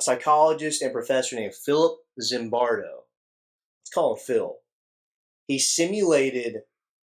a psychologist and professor named Philip Zimbardo. Let's call him Phil. He simulated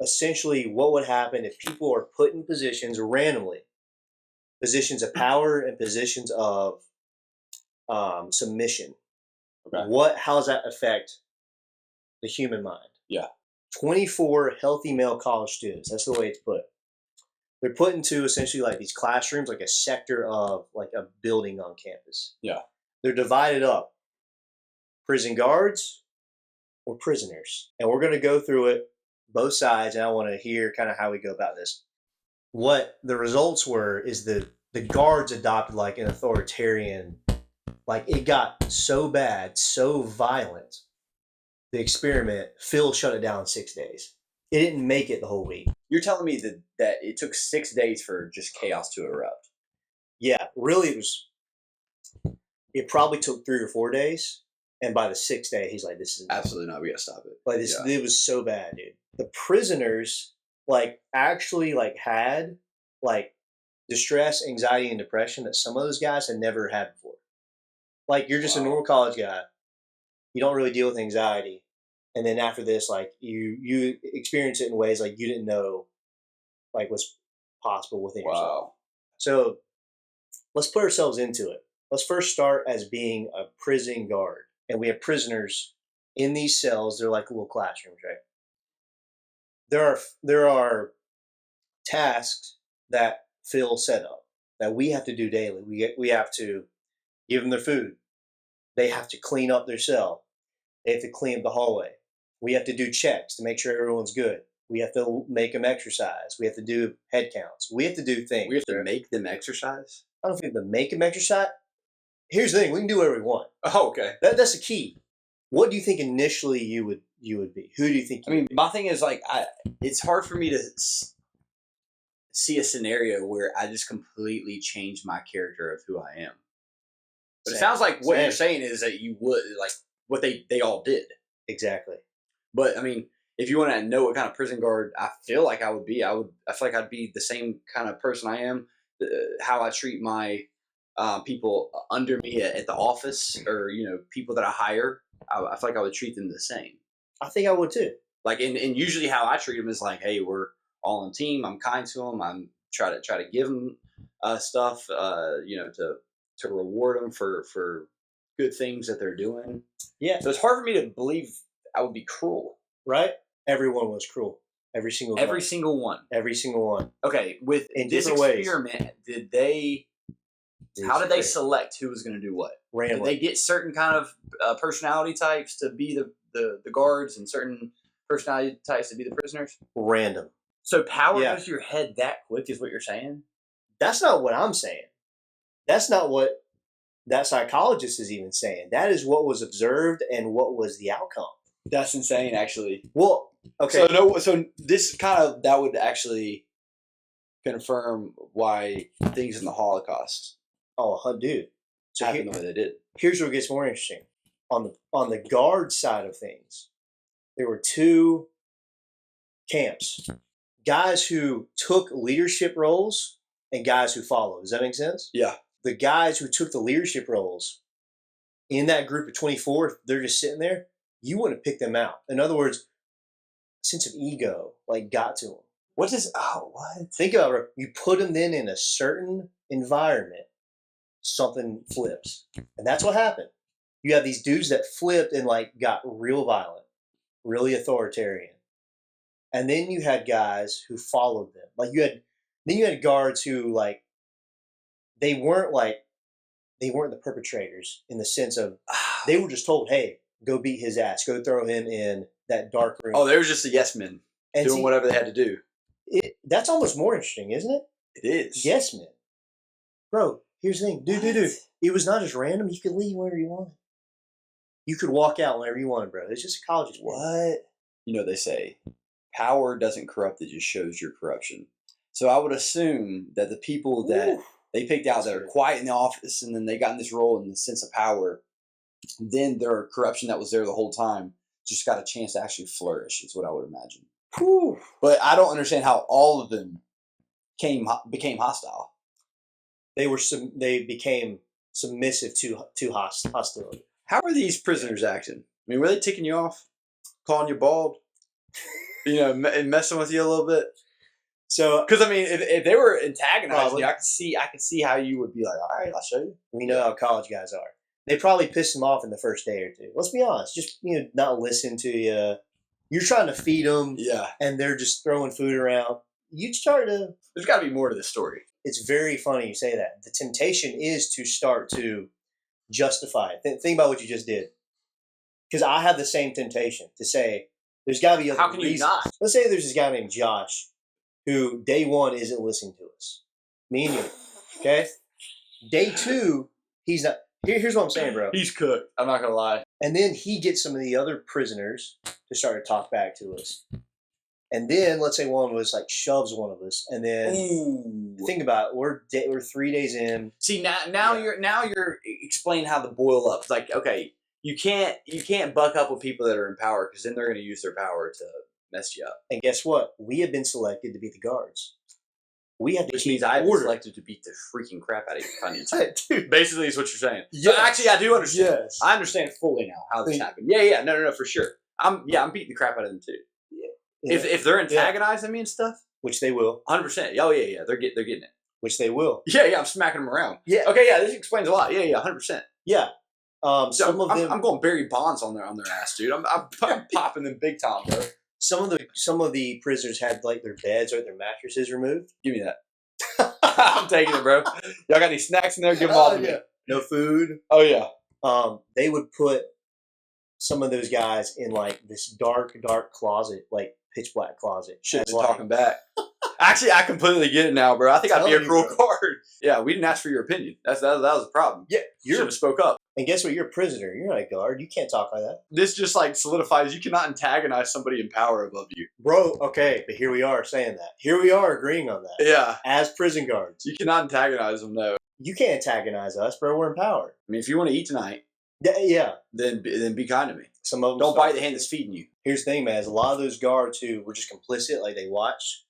essentially what would happen if people are put in positions randomly, positions of power and positions of submission. Okay. How does that affect the human mind? Yeah. 24 healthy male college students. That's the way it's put. They're put into essentially like these classrooms, like a sector of like a building on campus. Yeah. They're divided up. Prison guards or prisoners. And we're going to go through it, both sides, and I want to hear kind of how we go about this. What the results were is the guards adopted like an authoritarian, like it got so bad, so violent, the experiment, Phil shut it down in 6 days. It didn't make it the whole week. You're telling me that it took 6 days for just chaos to erupt? Yeah, really it probably took 3 or 4 days. And by the 6th day, he's like, this is Absolutely not. We gotta stop it. like this. Yeah. It was so bad, dude. The prisoners like actually like had like distress, anxiety, and depression that some of those guys had never had before. Like you're just a normal college guy. You don't really deal with anxiety. And then after this, like you experience it in ways like you didn't know like what's possible within yourself. So let's put ourselves into it. Let's first start as being a prison guard. And we have prisoners in these cells. They're like little classrooms, right? There are tasks that Phil set up that we have to do daily. We have to give them their food. They have to clean up their cell. They have to clean up the hallway. We have to do checks to make sure everyone's good. We have to make them exercise. We have to do head counts. We have to do things. We have to make them exercise? I don't know if we have to make them exercise. Here's the thing: we can do whatever we want. Oh, okay. That's the key. What do you think initially you would be? Who do you think? I mean, my thing is like, it's hard for me to see a scenario where I just completely change my character of who I am. But it sounds like what you're saying is that you would like what they all did. Exactly. But I mean, if you want to know what kind of prison guard I feel like I would be, I feel like I'd be the same kind of person I am. How I treat my people under me at the office, or people that I hire, I feel like I would treat them the same. I think I would too. Like, and usually how I treat them is like, hey, we're all on team. I'm kind to them. I'm try to give them stuff, to reward them for good things that they're doing. Yeah. So it's hard for me to believe I would be cruel. Right? Everyone was cruel. Every single one. Every single one. Okay. With in this experiment, ways. How did they select who was going to do what? Randomly. Did they get certain kind of personality types to be the guards and certain personality types to be the prisoners? Random. So power goes to your head that quick is what you're saying? That's not what I'm saying. That's not what that psychologist is even saying. That is what was observed and what was the outcome. That's insane, actually. Well, okay. So this that would actually confirm why things in the Holocaust dude. So happened the way they did. Here's where it gets more interesting. On the guard side of things, there were two camps. Guys who took leadership roles and guys who followed. Does that make sense? Yeah. The guys who took the leadership roles in that group of 24, if they're just sitting there, you wouldn't pick them out. In other words, a sense of ego got to them. What? Think about it. You put them then in a certain environment, something flips. And that's what happened. You have these dudes that flipped and got real violent, really authoritarian. And then you had guys who followed them. You had guards who they weren't the perpetrators in the sense of they were just told, hey, go beat his ass, go throw him in that dark room. Oh, they were just the yes men doing whatever they had to do. That's almost more interesting, isn't it? It is. Yes men. Bro, here's the thing. Dude. It was not just random. You could leave whenever you wanted. You could walk out whenever you wanted, bro. It's just a college experience. What? They say power doesn't corrupt, it just shows your corruption. So I would assume that the people that they picked out that are quiet in the office and then they got in this role in the sense of power, then their corruption that was there the whole time just got a chance to actually flourish, is what I would imagine. Whew. But I don't understand how all of them became hostile. They became submissive to hostility. How are these prisoners acting? I mean, were they ticking you off, calling you bald, and messing with you a little bit? So, because I mean, if they were antagonizing probably. you, I could see how you would be like, all right, I'll show you. We know how college guys are. They probably pissed them off in the first day or two. Let's be honest. Just not listen to you. You're trying to feed them, Yeah, and they're just throwing food around. You start to. there's got to be more to this story. It's very funny you say that. The temptation is to start to justify it. Think about what you just did. Because I have the same temptation to say, there's got to be other How can you reasons. not? Let's say there's this guy named Josh who day one isn't listening to us. Me and you. Okay? Day two, he's not. Here's what I'm saying, bro. He's cooked. I'm not going to lie. And then he gets some of the other prisoners to start to talk back to us. And then let's say one was like shoves one of us, and then think about it, we're 3 days in. See now you're explaining how to boil up. It's like, okay, you can't buck up with people that are in power, because then they're going to use their power to mess you up. And guess what? We have been selected to be the guards. We have to Which keep means I've been order. selected to beat the freaking crap out of you if I need to. Dude, Basically, is what you're saying. Yes. So actually, I do understand. yes. I understand fully now how this happened. Yeah, no, for sure. I'm beating the crap out of them too. Yeah. If they're antagonizing me and stuff, Which they will. 100%. Oh yeah, they're getting it. Which they will. Yeah, I'm smacking them around. Yeah. Okay, yeah, this explains a lot. Yeah, 100%. Yeah. Some of them. I'm going Barry Bonds on their ass, dude. I'm popping them big time, bro. Some of the prisoners had like their beds or their mattresses removed. Give me that. I'm taking it, bro. Y'all got any snacks in there? Give them all to me. No food. Oh yeah. They would put some of those guys in like this dark closet, like pitch black closet. Shit, As been like, talking back. Actually, I completely get it now, bro. I think I'd be a Telling you, cruel bro. card. Yeah, we didn't ask for your opinion. That was the problem. Yeah, You should have spoke up. and guess what? You're a prisoner. You're not a guard. You can't talk like that, This just like solidifies you cannot antagonize somebody in power above you. bro. Okay, but here we are saying that. Here we are agreeing on that Yeah, as prison guards. you cannot antagonize them. No, You can't antagonize us, bro. We're in power. I mean, if you want to eat tonight, Yeah. then be kind to me. Some of them Don't bite the hand that's feeding you. Here's the thing, man. Is a lot of those guards who were just complicit, like they watch.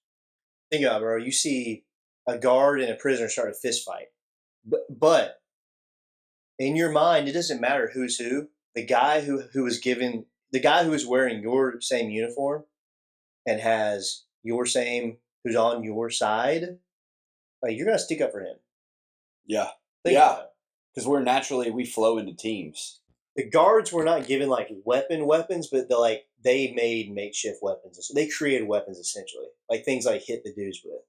Think about it, bro. You see a guard and a prisoner start a fist fight, but in your mind, it doesn't matter who's who. The guy who is wearing your same uniform and has your same, who's on your side, like you're gonna stick up for him. Yeah, Think Yeah. about it. because we flow into teams. The guards were not given like weapons, but they made makeshift weapons. So they created weapons essentially, like things like hit the dudes with.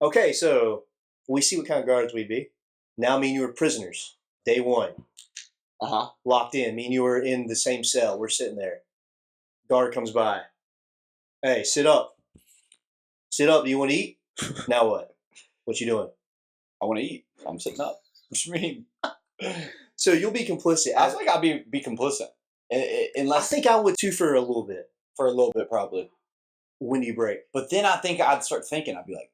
Okay, so we see what kind of guards we'd be. Now me and you were prisoners. Day one, locked in. Me and you were in the same cell. We're sitting there. Guard comes by. Hey, sit up. Sit up. Do you want to eat? Now what? What you doing? I want to eat. I'm sitting up. What you mean? So you'll be complicit. I think I'd be complicit, I unless think I would too for a little bit. for a little bit probably. When do you break? But then I think I'd start thinking. I'd be like,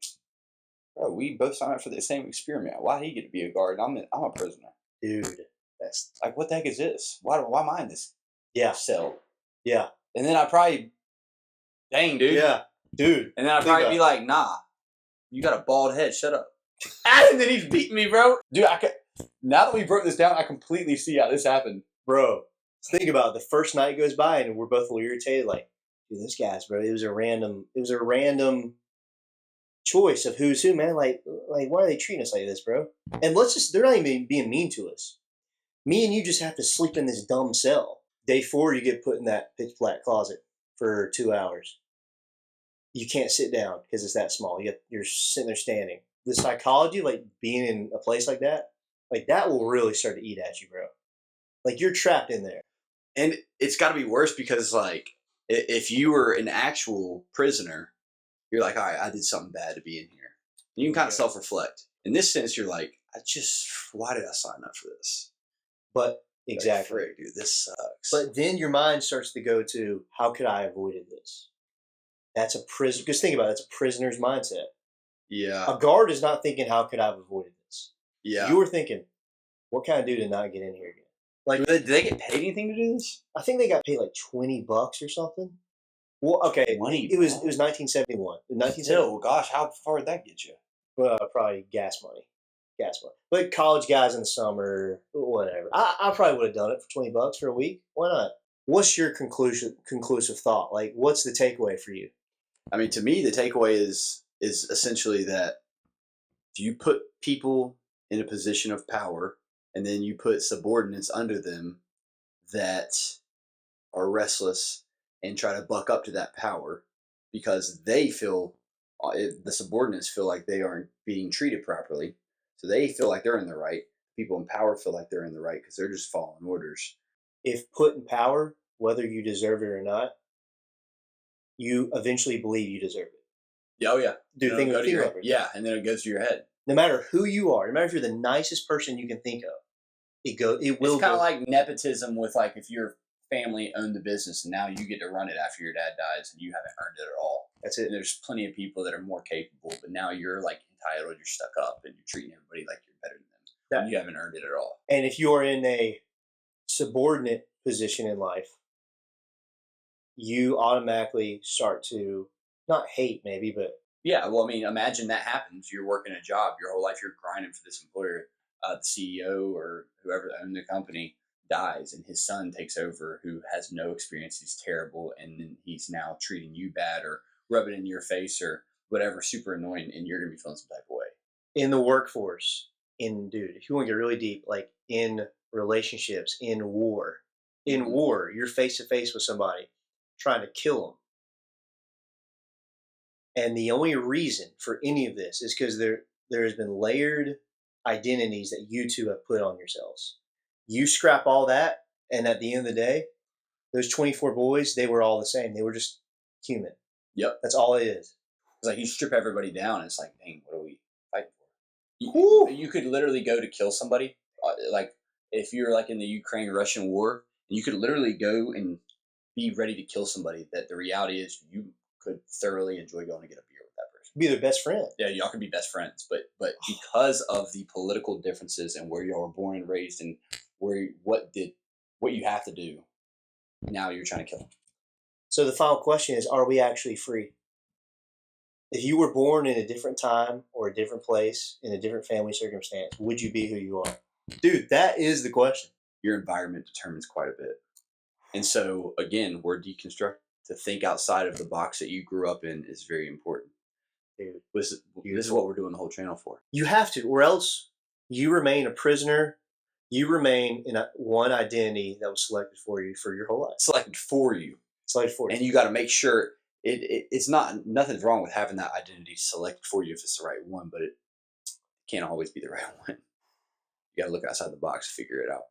bro, we both signed up for the same experiment. Why did he get to be a guard? I'm a prisoner. Dude, that's Like, what the heck is this? Why am I in this yeah, cell? yeah, And then I'd probably, dang, dude. yeah, dude. And then I'd Think probably about be it. like, nah, you got a bald head. Shut up. And then he's beating me, bro. Dude, now that we broke this down, I completely see how this happened. Bro, think about it. The first night goes by and we're both a little irritated. Like, dude, this guy's bro. It was a random choice of who's who, man. Like, why are they treating us like this, bro? And they're not even being mean to us. Me and you just have to sleep in this dumb cell. Day 4, you get put in that pitch black closet for 2 hours. You can't sit down because it's that small. You're sitting there standing. The psychology, like being in a place like that will really start to eat at you, bro. Like you're trapped in there. And it's got to be worse because, like, if you were an actual prisoner, you're like, all right, I did something bad to be in here. And you can kind of self-reflect. In this sense, you're like, why did I sign up for this? But exactly, like, frick, dude, this sucks. But then your mind starts to go to, how could I have avoided this? That's a prison. Because think about it, it's a prisoner's mindset. Yeah. A guard is not thinking, how could I have avoided this? Yeah. You were thinking, what can I do to not get in here again? Like, did they get paid anything to do this? I think they got paid like $20 or something. Well, okay, 20 it was 1971. In 1971, Oh gosh, how far did that get you? probably gas money. gas money. But college guys in the summer, whatever. I probably would have done it for $20 for a week. Why not? What's your conclusive thought? Like, what's the takeaway for you? I mean, to me, the takeaway is essentially that if you put people in a position of power and then you put subordinates under them that are restless and try to buck up to that power because they feel the subordinates feel like they aren't being treated properly, so they feel like they're in the right. People in power feel like they're in the right because they're just following orders. If put in power, whether you deserve it or not, you eventually believe you deserve it. Yeah, oh yeah. Do think go of to your it. yeah, and then it goes to your head. No matter who you are, no matter if you're the nicest person you can think of, it will It's kind of go. like nepotism with like if your family owned the business and now you get to run it after your dad dies and you haven't earned it at all. That's it. And there's plenty of people that are more capable, but now you're like entitled, you're stuck up, and you're treating everybody like you're better than them. And you haven't earned it at all. And if you're in a subordinate position in life, you automatically start to not hate, maybe, but Yeah, well, I mean, imagine that happens. You're working a job your whole life. You're grinding for this employer. The CEO or whoever owned the company dies, and his son takes over, who has no experience. He's terrible, and then he's now treating you bad or rubbing in your face or whatever, super annoying, and you're gonna be feeling some type of way. in the workforce, dude, if you want to get really deep, like in relationships, in Mhm. war, you're face to face with somebody trying to kill them. And the only reason for any of this is because there has been layered identities that you two have put on yourselves. You scrap all that, and at the end of the day, those 24 boys, they were all the same. They were just human. Yep. That's all it is. It's like you strip everybody down. It's like, dang, what are we fighting for? Whew. You could literally go to kill somebody. Like if you're like in the Ukraine-Russian war, you could literally go and be ready to kill somebody. That the reality is you could thoroughly enjoy going to get a beer with that person. Be their best friend. Yeah, y'all can be best friends, but because of the political differences and where y'all were born and raised and what you have to do, now you're trying to kill them. So the final question is, are we actually free? If you were born in a different time or a different place in a different family circumstance, would you be who you are? Dude, that is the question. Your environment determines quite a bit. And so again, we're deconstruct to think outside of the box that you grew up in is very important. Dude, This is what we're doing the whole channel for. you have to, or else you remain a prisoner. You remain in one identity that was selected for you for your whole life. Selected for you. Selected for you. And you got to make sure it's nothing's wrong with having that identity selected for you if it's the right one, but it can't always be the right one. You got to look outside the box to figure it out.